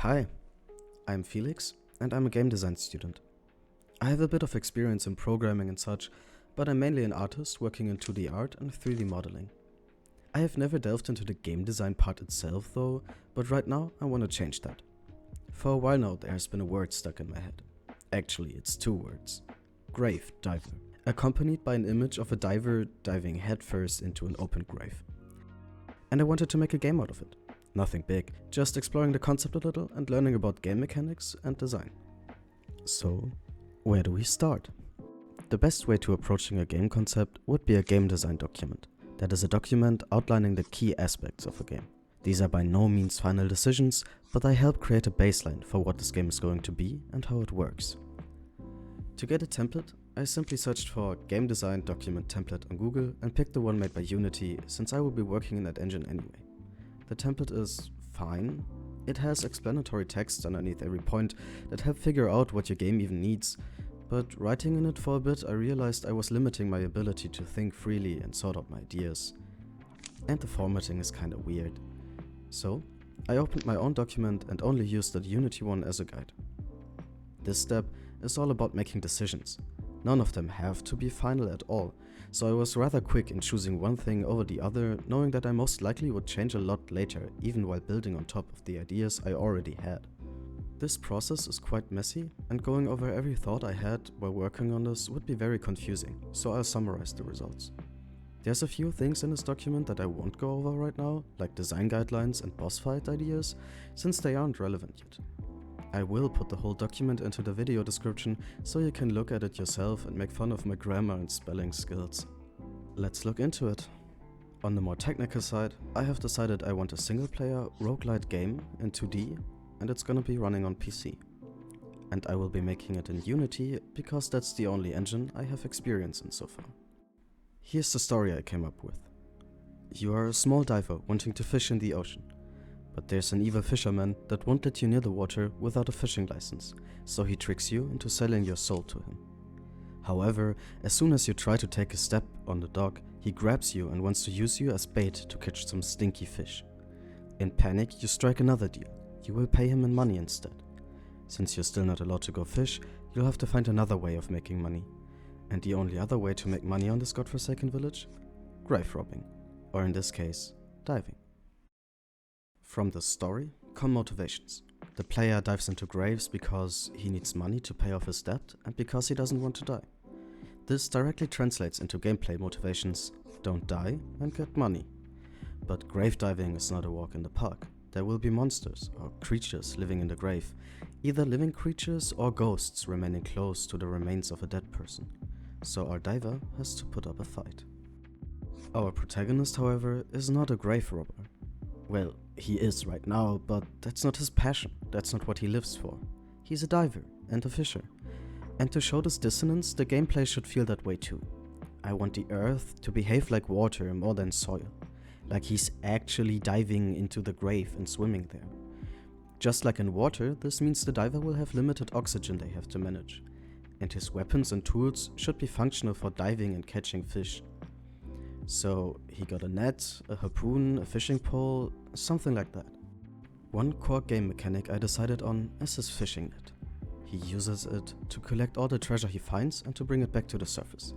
Hi, I'm Felix, and I'm a game design student. I have a bit of experience in programming and such, but I'm mainly an artist working in 2D art and 3D modeling. I have never delved into the game design part itself though, but right now I want to change that. For a while now there has been a word stuck in my head. Actually, it's two words. Grave diver, accompanied by an image of a diver diving headfirst into an open grave. And I wanted to make a game out of it. Nothing big, just exploring the concept a little and learning about game mechanics and design. So, where do we start? The best way to approaching a game concept would be a game design document. That is a document outlining the key aspects of a game. These are by no means final decisions, but they help create a baseline for what this game is going to be and how it works. To get a template, I simply searched for game design document template on Google and picked the one made by Unity, since I will be working in that engine anyway. The template is fine. It has explanatory text underneath every point that help figure out what your game even needs, but writing in it for a bit I realized I was limiting my ability to think freely and sort out my ideas. And the formatting is kinda weird. So, I opened my own document and only used the Unity one as a guide. This step is all about making decisions. None of them have to be final at all, so I was rather quick in choosing one thing over the other, knowing that I most likely would change a lot later, even while building on top of the ideas I already had. This process is quite messy, and going over every thought I had while working on this would be very confusing, so I'll summarize the results. There's a few things in this document that I won't go over right now, like design guidelines and boss fight ideas, since they aren't relevant yet. I will put the whole document into the video description so you can look at it yourself and make fun of my grammar and spelling skills. Let's look into it. On the more technical side, I have decided I want a single player roguelite game in 2D, and it's gonna be running on PC. And I will be making it in Unity because that's the only engine I have experience in so far. Here's the story I came up with. You are a small diver wanting to fish in the ocean. But there's an evil fisherman that won't let you near the water without a fishing license, so he tricks you into selling your soul to him. However, as soon as you try to take a step on the dock, he grabs you and wants to use you as bait to catch some stinky fish. In panic, you strike another deal. You will pay him in money instead. Since you're still not allowed to go fish, you'll have to find another way of making money. And the only other way to make money on this godforsaken village? Grave robbing. Or in this case, diving. From the story come motivations. The player dives into graves because he needs money to pay off his debt and because he doesn't want to die. This directly translates into gameplay motivations: don't die and get money. But grave diving is not a walk in the park. There will be monsters or creatures living in the grave, either living creatures or ghosts remaining close to the remains of a dead person. So our diver has to put up a fight. Our protagonist, however, is not a grave robber. Well, he is right now, but that's not his passion, that's not what he lives for. He's a diver and a fisher. And to show this dissonance, the gameplay should feel that way too. I want the earth to behave like water more than soil. Like he's actually diving into the grave and swimming there. Just like in water, this means the diver will have limited oxygen they have to manage. And his weapons and tools should be functional for diving and catching fish. So he got a net, a harpoon, a fishing pole, something like that. One core game mechanic I decided on is his fishing net. He uses it to collect all the treasure he finds and to bring it back to the surface.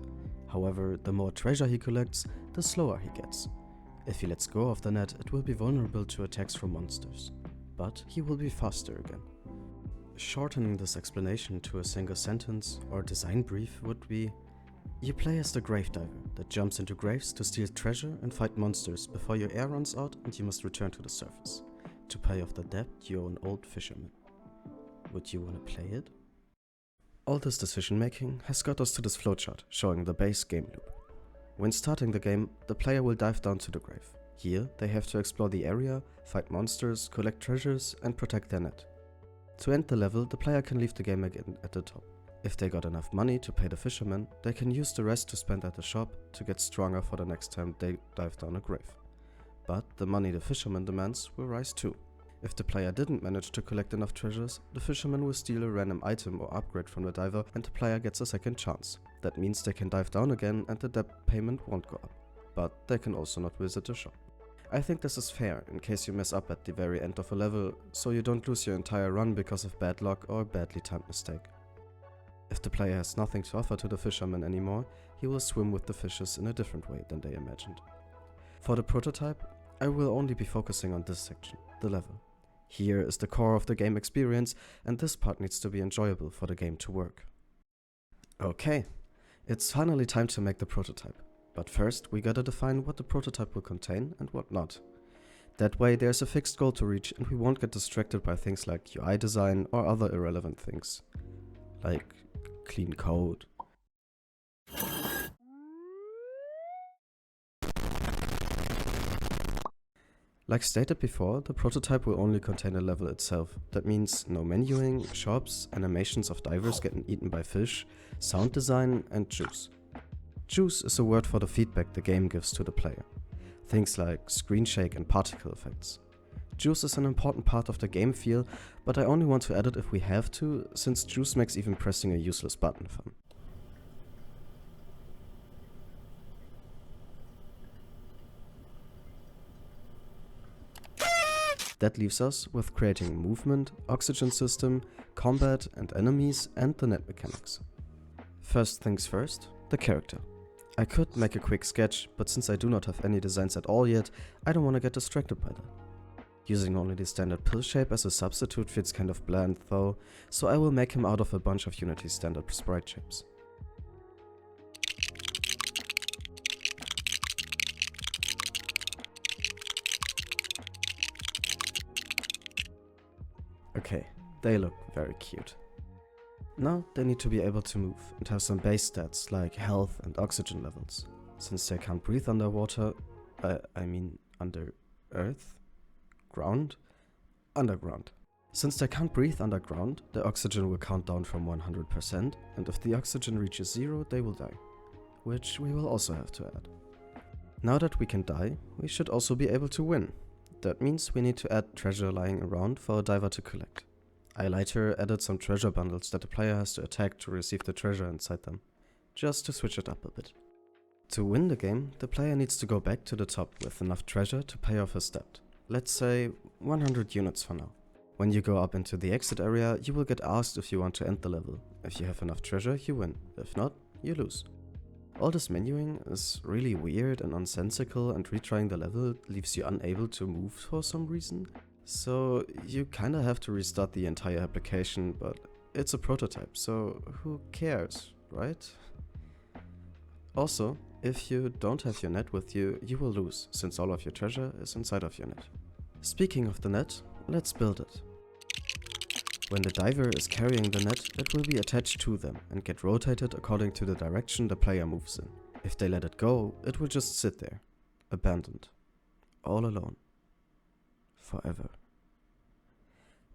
However, the more treasure he collects, the slower he gets. If he lets go of the net, it will be vulnerable to attacks from monsters. But he will be faster again. Shortening this explanation to a single sentence or design brief would be: you play as the grave diver that jumps into graves to steal treasure and fight monsters before your air runs out and you must return to the surface. To pay off the debt you owe an old fisherman. Would you want to play it? All this decision making has got us to this flowchart showing the base game loop. When starting the game, the player will dive down to the grave. Here they have to explore the area, fight monsters, collect treasures and protect their net. To end the level, the player can leave the game again at the top. If they got enough money to pay the fisherman, they can use the rest to spend at the shop to get stronger for the next time they dive down a grave. But the money the fisherman demands will rise too. If the player didn't manage to collect enough treasures, the fisherman will steal a random item or upgrade from the diver and the player gets a second chance. That means they can dive down again and the debt payment won't go up. But they can also not visit the shop. I think this is fair in case you mess up at the very end of a level, so you don't lose your entire run because of bad luck or a badly timed mistake. If the player has nothing to offer to the fisherman anymore, he will swim with the fishes in a different way than they imagined. For the prototype, I will only be focusing on this section, the level. Here is the core of the game experience, and this part needs to be enjoyable for the game to work. Okay, it's finally time to make the prototype. But first, we gotta define what the prototype will contain and what not. That way there's a fixed goal to reach and we won't get distracted by things like UI design or other irrelevant things. Like clean code. Like stated before, the prototype will only contain a level itself. That means no menuing, shops, animations of divers getting eaten by fish, sound design, and juice. Juice is a word for the feedback the game gives to the player. Things like screen shake and particle effects. Juice is an important part of the game feel, but I only want to add it if we have to, since juice makes even pressing a useless button fun. That leaves us with creating movement, oxygen system, combat and enemies, and the net mechanics. First things first, the character. I could make a quick sketch, but since I do not have any designs at all yet, I don't want to get distracted by that. Using only the standard pill shape as a substitute feels kind of bland though, so I will make him out of a bunch of Unity standard sprite shapes. Okay, they look very cute. Now they need to be able to move and have some base stats like health and oxygen levels. Since they can't breathe underwater, I mean under earth? Ground? Underground. Since they can't breathe underground, the oxygen will count down from 100%, and if the oxygen reaches 0, they will die. Which we will also have to add. Now that we can die, we should also be able to win. That means we need to add treasure lying around for a diver to collect. I later added some treasure bundles that the player has to attack to receive the treasure inside them, just to switch it up a bit. To win the game, the player needs to go back to the top with enough treasure to pay off his debt. Let's say 100 units for now. When you go up into the exit area, you will get asked if you want to end the level. If you have enough treasure, you win. If not, you lose. All this menuing is really weird and nonsensical, and retrying the level leaves you unable to move for some reason. So you kinda have to restart the entire application, but it's a prototype, so who cares, right? Also, if you don't have your net with you, you will lose, since all of your treasure is inside of your net. Speaking of the net, let's build it. When the diver is carrying the net, it will be attached to them and get rotated according to the direction the player moves in. If they let it go, it will just sit there, abandoned, all alone, forever.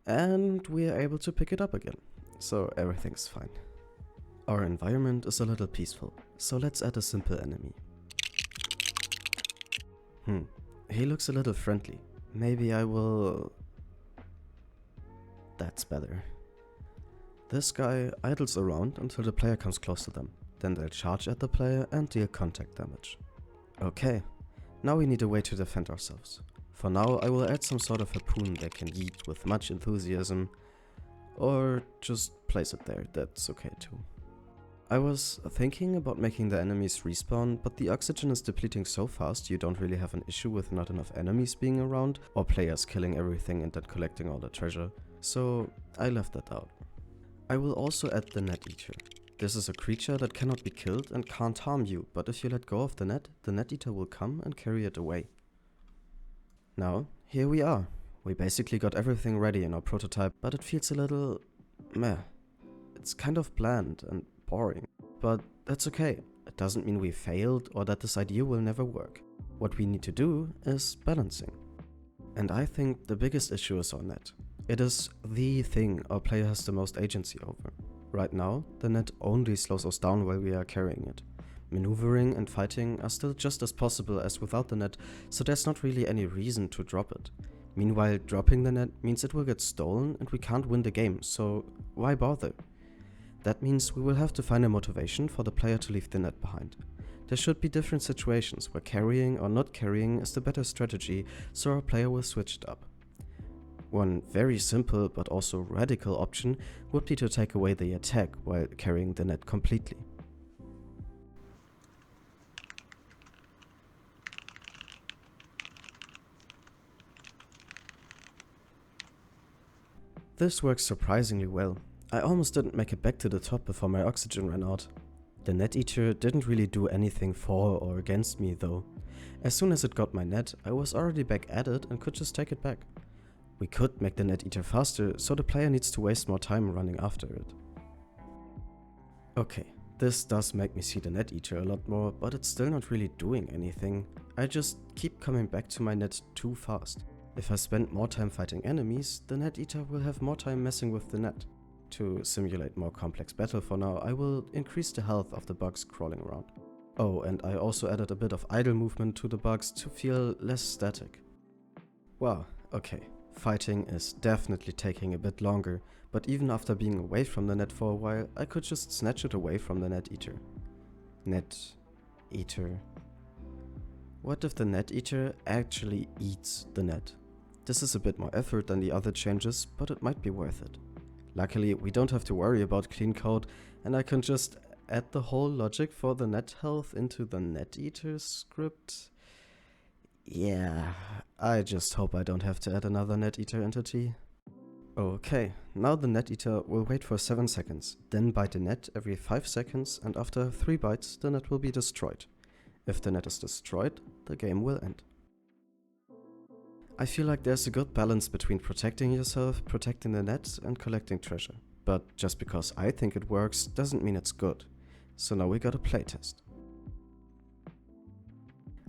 And we are able to pick it up again, so everything's fine. Our environment is a little peaceful, so let's add a simple enemy. He looks a little friendly. Maybe I will... That's better. This guy idles around until the player comes close to them. Then they'll charge at the player and deal contact damage. Okay, now we need a way to defend ourselves. For now, I will add some sort of harpoon they can yeet with much enthusiasm, or just place it there, that's okay too. I was thinking about making the enemies respawn, but the oxygen is depleting so fast you don't really have an issue with not enough enemies being around, or players killing everything and then collecting all the treasure, so I left that out. I will also add the net eater. This is a creature that cannot be killed and can't harm you, but if you let go of the net eater will come and carry it away. Now, here we are. We basically got everything ready in our prototype, but it feels a little meh. It's kind of bland and boring, but that's okay. It doesn't mean we failed or that this idea will never work. What we need to do is balancing. And I think the biggest issue is our net. It is the thing our player has the most agency over. Right now, the net only slows us down while we are carrying it. Maneuvering and fighting are still just as possible as without the net, so there's not really any reason to drop it. Meanwhile, dropping the net means it will get stolen and we can't win the game, so why bother? That means we will have to find a motivation for the player to leave the net behind. There should be different situations where carrying or not carrying is the better strategy, so our player will switch it up. One very simple but also radical option would be to take away the attack while carrying the net completely. This works surprisingly well. I almost didn't make it back to the top before my oxygen ran out. The net eater didn't really do anything for or against me though. As soon as it got my net, I was already back at it and could just take it back. We could make the net eater faster, so the player needs to waste more time running after it. Okay, this does make me see the net eater a lot more, but it's still not really doing anything. I just keep coming back to my net too fast. If I spend more time fighting enemies, the net eater will have more time messing with the net. To simulate more complex battle for now, I will increase the health of the bugs crawling around. Oh, and I also added a bit of idle movement to the bugs to feel less static. Wow, okay, fighting is definitely taking a bit longer, but even after being away from the net for a while, I could just snatch it away from the net eater. Net eater. What if the net eater actually eats the net? This is a bit more effort than the other changes, but it might be worth it. Luckily, we don't have to worry about clean code, and I can just add the whole logic for the net health into the net eater script. Yeah, I just hope I don't have to add another net eater entity. Okay, now the net eater will wait for 7 seconds, then bite the net every 5 seconds, and after 3 bites the net will be destroyed. If the net is destroyed, the game will end. I feel like there's a good balance between protecting yourself, protecting the net, and collecting treasure. But just because I think it works doesn't mean it's good. So now we got a playtest.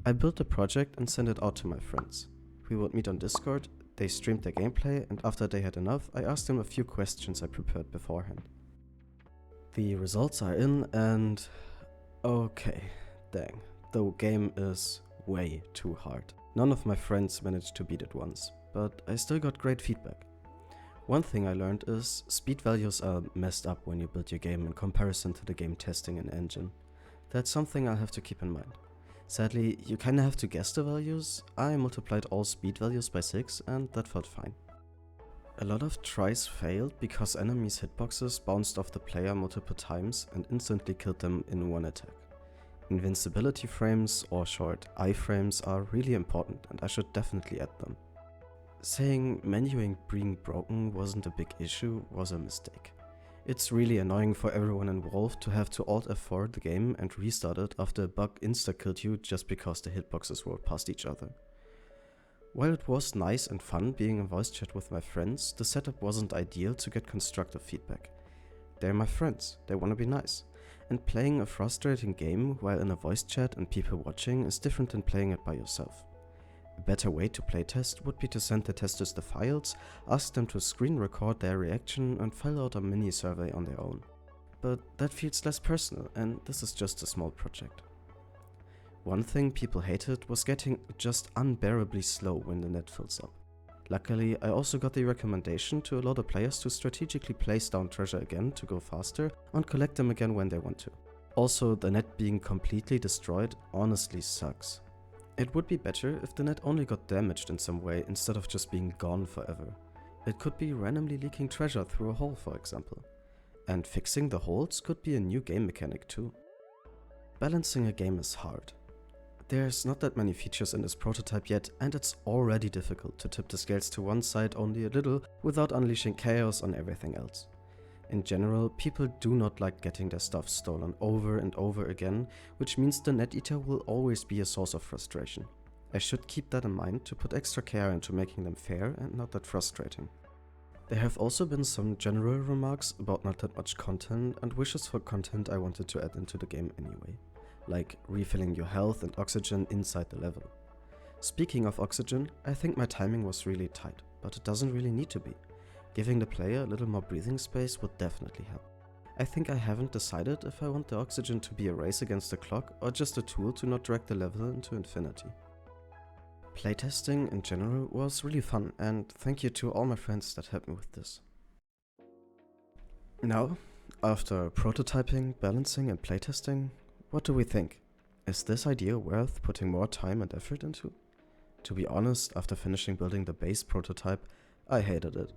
I built a project and sent it out to my friends. We would meet on Discord, they streamed their gameplay, and after they had enough, I asked them a few questions I prepared beforehand. The results are in and... okay, dang, the game is way too hard. None of my friends managed to beat it once, but I still got great feedback. One thing I learned is speed values are messed up when you build your game in comparison to the game testing in engine. That's something I'll have to keep in mind. Sadly, you kinda have to guess the values. I multiplied all speed values by 6 and that felt fine. A lot of tries failed because enemies' hitboxes bounced off the player multiple times and instantly killed them in one attack. Invincibility frames, or short, iframes, are really important and I should definitely add them. Saying menuing being broken wasn't a big issue was a mistake. It's really annoying for everyone involved to have to Alt F4 the game and restart it after a bug insta-killed you just because the hitboxes rolled past each other. While it was nice and fun being in voice chat with my friends, the setup wasn't ideal to get constructive feedback. They're my friends, they wanna be nice. And playing a frustrating game while in a voice chat and people watching is different than playing it by yourself. A better way to playtest would be to send the testers the files, ask them to screen record their reaction and fill out a mini survey on their own. But that feels less personal and this is just a small project. One thing people hated was getting just unbearably slow when the net fills up. Luckily, I also got the recommendation to allow the players to strategically place down treasure again to go faster and collect them again when they want to. Also, the net being completely destroyed honestly sucks. It would be better if the net only got damaged in some way instead of just being gone forever. It could be randomly leaking treasure through a hole, for example. And fixing the holes could be a new game mechanic too. Balancing a game is hard. There's not that many features in this prototype yet, and it's already difficult to tip the scales to one side only a little without unleashing chaos on everything else. In general, people do not like getting their stuff stolen over and over again, which means the net eater will always be a source of frustration. I should keep that in mind to put extra care into making them fair and not that frustrating. There have also been some general remarks about not that much content and wishes for content I wanted to add into the game anyway. Like refilling your health and oxygen inside the level. Speaking of oxygen, I think my timing was really tight, but it doesn't really need to be. Giving the player a little more breathing space would definitely help. I think I haven't decided if I want the oxygen to be a race against the clock or just a tool to not drag the level into infinity. Playtesting in general was really fun and thank you to all my friends that helped me with this. Now, after prototyping, balancing and playtesting, what do we think? Is this idea worth putting more time and effort into? To be honest, after finishing building the base prototype, I hated it.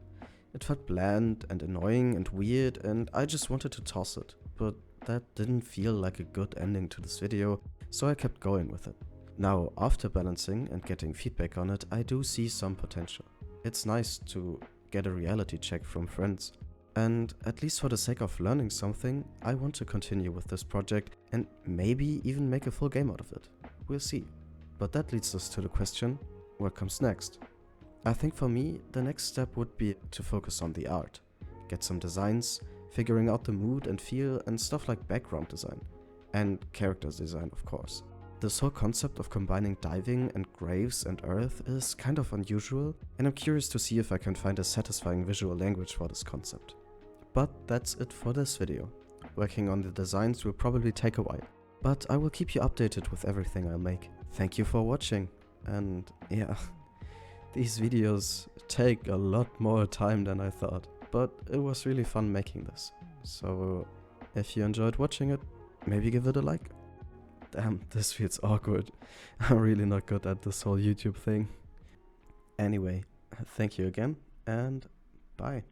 It felt bland and annoying and weird, and I just wanted to toss it, but that didn't feel like a good ending to this video, so I kept going with it. Now, after balancing and getting feedback on it, I do see some potential. It's nice to get a reality check from friends. And at least for the sake of learning something, I want to continue with this project and maybe even make a full game out of it. We'll see. But that leads us to the question, what comes next? I think for me, the next step would be to focus on the art. Get some designs, figuring out the mood and feel and stuff like background design. And character design, of course. This whole concept of combining diving and graves and earth is kind of unusual, and I'm curious to see if I can find a satisfying visual language for this concept. But that's it for this video. Working on the designs will probably take a while, but I will keep you updated with everything I'll make. Thank you for watching, and yeah, these videos take a lot more time than I thought, but it was really fun making this. So if you enjoyed watching it, maybe give it a like. Damn, this feels awkward. I'm really not good at this whole YouTube thing. Anyway, thank you again, and bye.